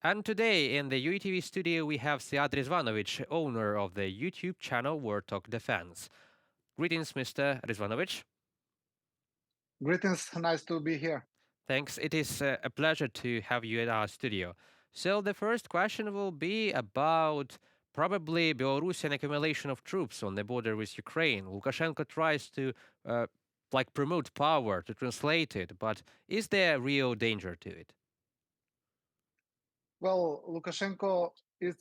And today in the UATV studio we have Sead Rizvanovic, owner of the YouTube channel War Talk Defense. Greetings, Mr. Rizvanovic. Greetings, nice to be here. Thanks. It is a pleasure to have you at our studio. So the first question will be about probably Belarusian accumulation of troops on the border with Ukraine. Lukashenko tries to uh, promote power to translate it, but is there real danger to it? Well, Lukashenko is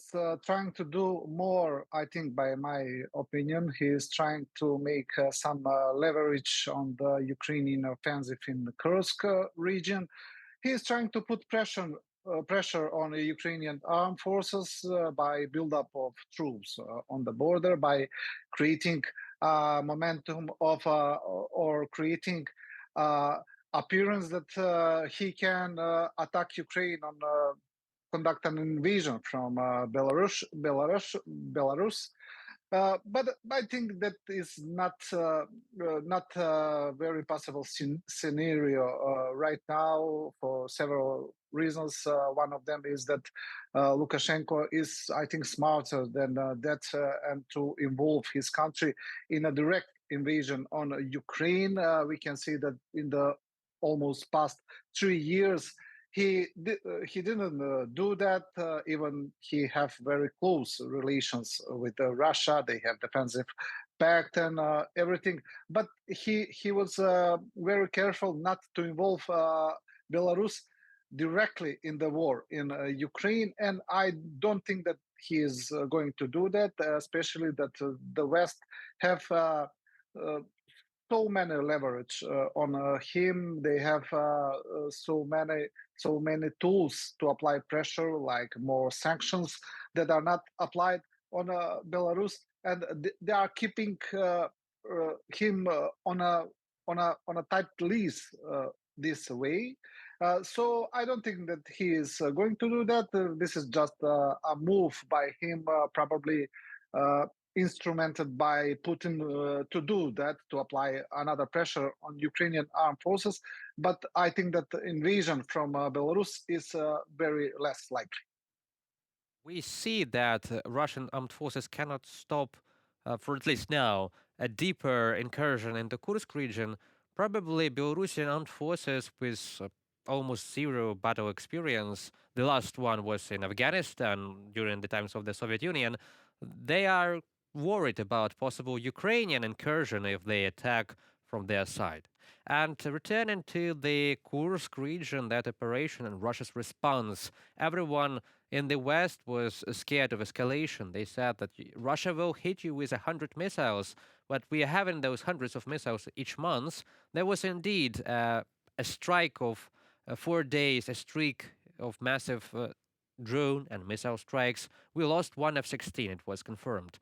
trying to do more, I think, by my opinion. He is trying to make some leverage on the Ukrainian offensive in the Kursk region. He is trying to put pressure on the Ukrainian armed forces by buildup of troops on the border, by creating momentum of or creating uh, appearance that he can attack Ukraine on conduct an invasion from Belarus. But I think that is not a very possible scenario right now for several reasons. One of them is that Lukashenko is, I think, smarter than that, and to involve his country in a direct invasion on Ukraine. We can see that in the almost past 3 years he didn't do that. Even he have very close relations with Russia. They have defensive pact and everything. But he was very careful not to involve Belarus directly in the war in Ukraine. And I don't think that he is going to do that, especially that the West have. Uh, so many leverage on him. They have so many tools to apply pressure, like more sanctions that are not applied on Belarus, and they are keeping him on a tight leash this way. So I don't think that he is going to do that. This is just a move by him, probably uh, instrumented by Putin to do that, to apply another pressure on Ukrainian armed forces. But I think that the invasion from Belarus is very less likely. We see that Russian armed forces cannot stop, for at least now, a deeper incursion in the Kursk region. Probably Belarusian armed forces with almost zero battle experience. The last one was in Afghanistan during the times of the Soviet Union. They are worried about possible Ukrainian incursion if they attack from their side. And returning to the Kursk region, that operation and Russia's response, everyone in the West was scared of escalation. They said that Russia will hit you with 100 missiles, but we are having those hundreds of missiles each month. There was indeed a strike of 4 days, a streak of massive drone and missile strikes. We lost one F-16, it was confirmed.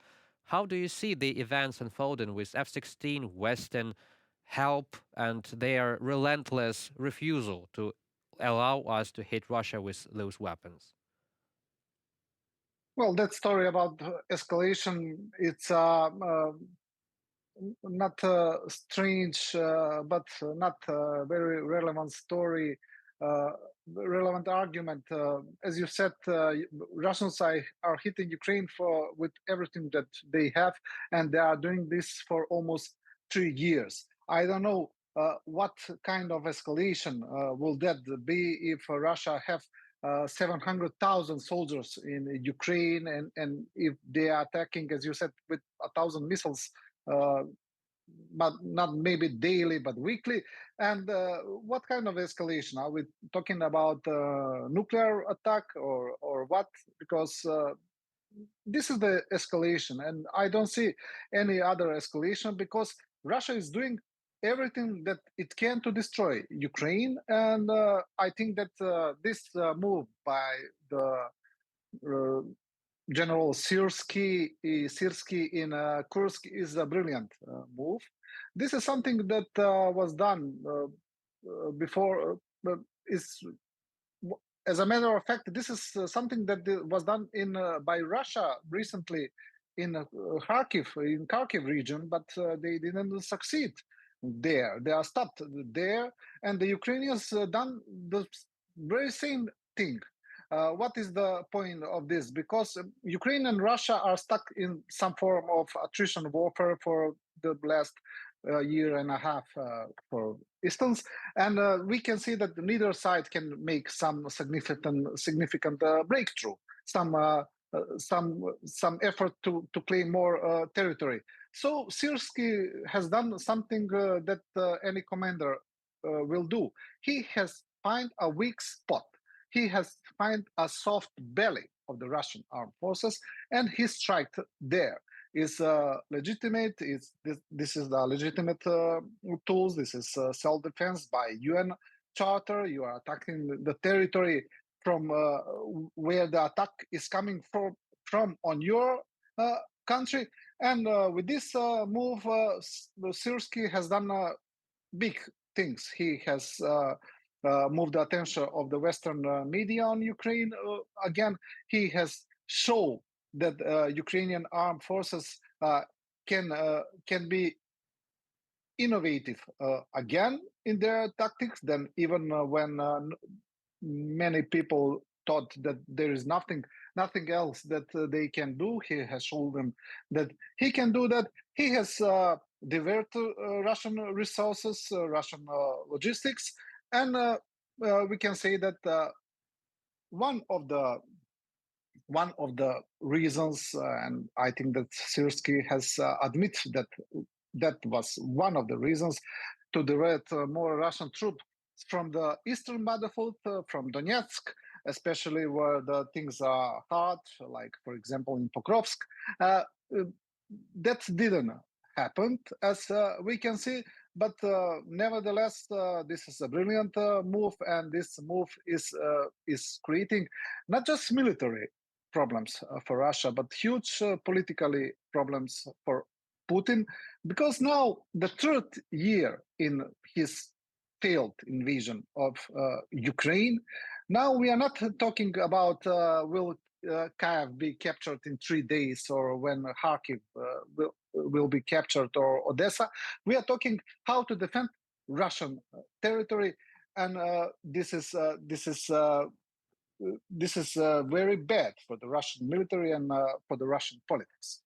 How do you see the events unfolding with F-16, Western help, and their relentless refusal to allow us to hit Russia with those weapons? Well, that story about escalation, it's not strange, but not a very relevant story, uh, relevant argument. As you said, Russians are hitting Ukraine for with everything that they have, and they are doing this for almost 3 years. I don't know what kind of escalation will that be if Russia have 700,000 soldiers in Ukraine, and if they are attacking, as you said, with 1,000 missiles, uh, but not maybe daily, but weekly. And what kind of escalation? Are we talking about nuclear attack or what? Because this is the escalation, and I don't see any other escalation because Russia is doing everything that it can to destroy Ukraine, and I think that this move by the uh, General Sirsky in Kursk is a brilliant move. This is something that was done before. Is As a matter of fact, this is something that was done in by Russia recently in Kharkiv region, but they didn't succeed there. They are stopped there, and the Ukrainians done the very same thing. What is the point of this? Because Ukraine and Russia are stuck in some form of attrition warfare for the last year and a half, for instance, and we can see that neither side can make some significant breakthrough, some some effort to claim more territory. So Syrskyi has done something that any commander will do. He has find a weak spot. He has find a soft belly of the Russian armed forces, and he strike there. Is legitimate. Is this is the legitimate tools? This is self-defense by UN charter. You are attacking the territory from where the attack is coming from on your country. And with this move, Syrskyi has done big things. He has moved the attention of the Western media on Ukraine. Again, he has shown that Ukrainian armed forces can be innovative again in their tactics. Then even when many people thought that there is nothing else that they can do, he has shown them that he can do that. He has diverted Russian resources, Russian logistics, and we can say that one of the one of the reasons, and I think that Syrskyi has admitted that that was one of the reasons to divert more Russian troops from the eastern battlefield, from Donetsk, especially where the things are hard, like, for example, in Pokrovsk. Uh, uh, that didn't happen, as we can see, but nevertheless, this is a brilliant move, and this move is creating not just military problems for Russia, but huge politically problems for Putin, because now the third year in his failed invasion of Ukraine. Now we are not talking about will Kiev be captured in 3 days, or when Kharkiv will be captured, or Odessa. We are talking how to defend Russian territory, and this is very bad for the Russian military and for the Russian politics.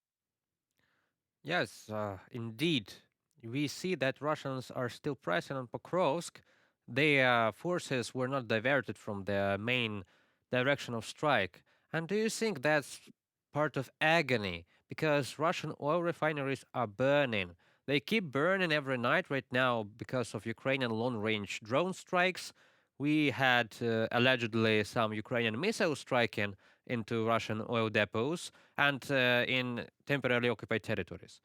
Yes, indeed. We see that Russians are still present on Pokrovsk. Their forces were not diverted from their main direction of strike. And do you think that's part of agony? Because Russian oil refineries are burning. They keep burning every night right now because of Ukrainian long range drone strikes. We had allegedly some Ukrainian missiles striking into Russian oil depots and in temporarily occupied territories.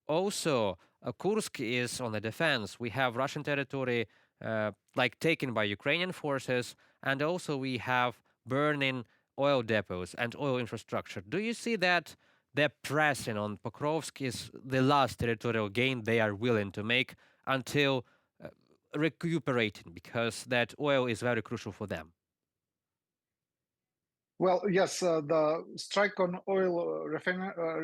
Also, Kursk is on the defense. We have Russian territory like taken by Ukrainian forces, and also we have burning oil depots and oil infrastructure. Do you see that the pressing on Pokrovsk is the last territorial gain they are willing to make until recuperating, because that oil is very crucial for them? Well, yes, the strike on oil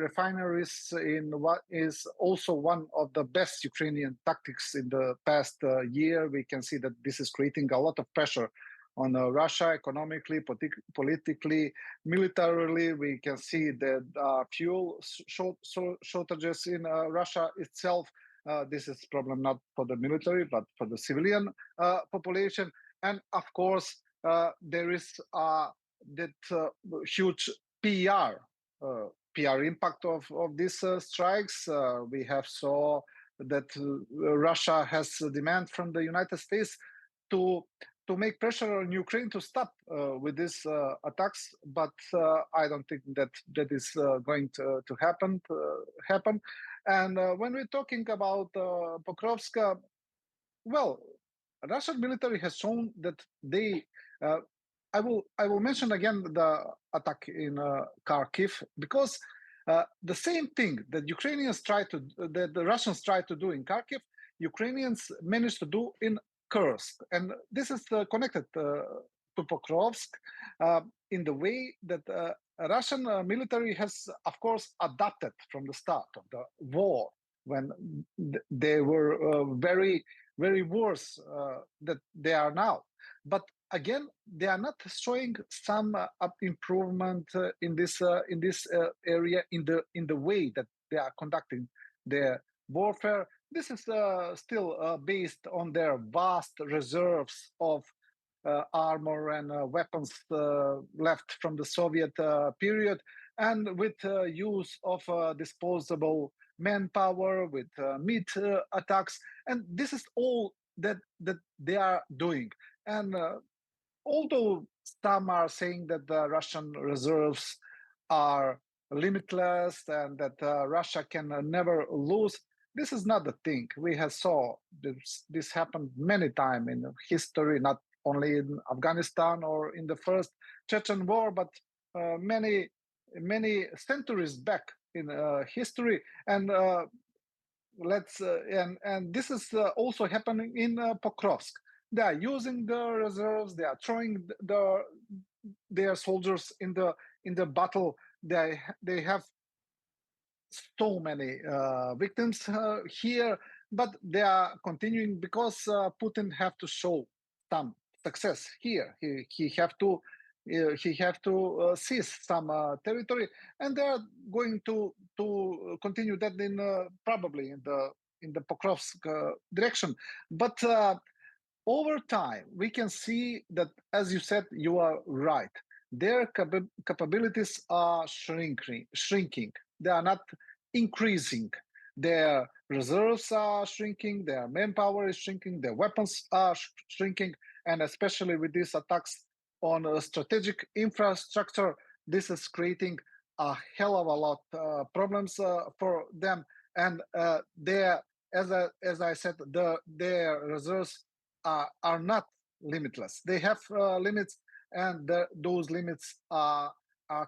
refineries in what is also one of the best Ukrainian tactics in the past year. We can see that this is creating a lot of pressure on Russia economically, politically, militarily. We can see that fuel shortages in Russia itself. This is problem not for the military, but for the civilian population. And of course, there is that huge PR PR impact of these strikes. We have saw that Russia has a demand from the United States to to make pressure on Ukraine to stop with these attacks, but I don't think that that is going to happen. And when we're talking about Pokrovsk, well, Russian military has shown that they. I will mention again the attack in Kharkiv, because the same thing that Ukrainians try to that the Russians try to do in Kharkiv, Ukrainians managed to do in Kursk, and this is connected to Pokrovsk in the way that Russian military has, of course, adapted from the start of the war, when they were very worse that they are now. But again, they are not showing some up improvement in this area in the way that they are conducting their warfare. This is still based on their vast reserves of armor and weapons left from the Soviet period, and with use of disposable manpower, with meat attacks, and this is all that they are doing. And although some are saying that the Russian reserves are limitless and that Russia can never lose, this is not the thing. We have saw this happened many times in history, not only in Afghanistan or in the first Chechen war, but many centuries back in history. And and this is also happening in Pokrovsk. They are using the reserves. They are throwing their soldiers in the battle. They have so many victims here, but they are continuing because Putin have to show some success here. He have to seize some territory, and they are going to continue that in probably in the Pokrovsk direction. But over time, we can see that, as you said, you are right. Their capabilities are shrinking. They are not increasing. Their reserves are shrinking. Their manpower is shrinking. Their weapons are shrinking. And especially with these attacks on strategic infrastructure, this is creating a hell of a lot problems for them. And as I said, their reserves are not limitless. They have limits, and those limits are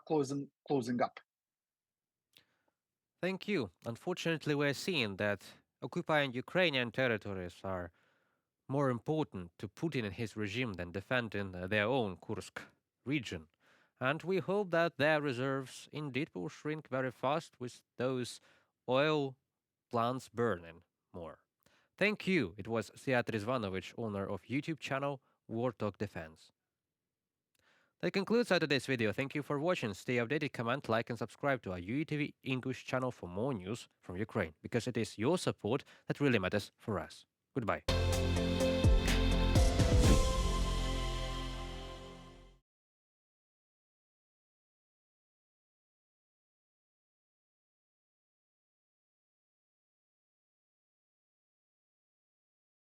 closing up. Thank you. Unfortunately, we're seeing that occupying Ukrainian territories are more important to Putin and his regime than defending their own Kursk region. And we hope that their reserves indeed will shrink very fast with those oil plants burning more. Thank you. It was Sead Rizvanovic, owner of YouTube channel War Talk Defense. That concludes our today's video. Thank you for watching. Stay updated, comment, like, and subscribe to our UATV English channel for more news from Ukraine, because it is your support that really matters for us. Goodbye.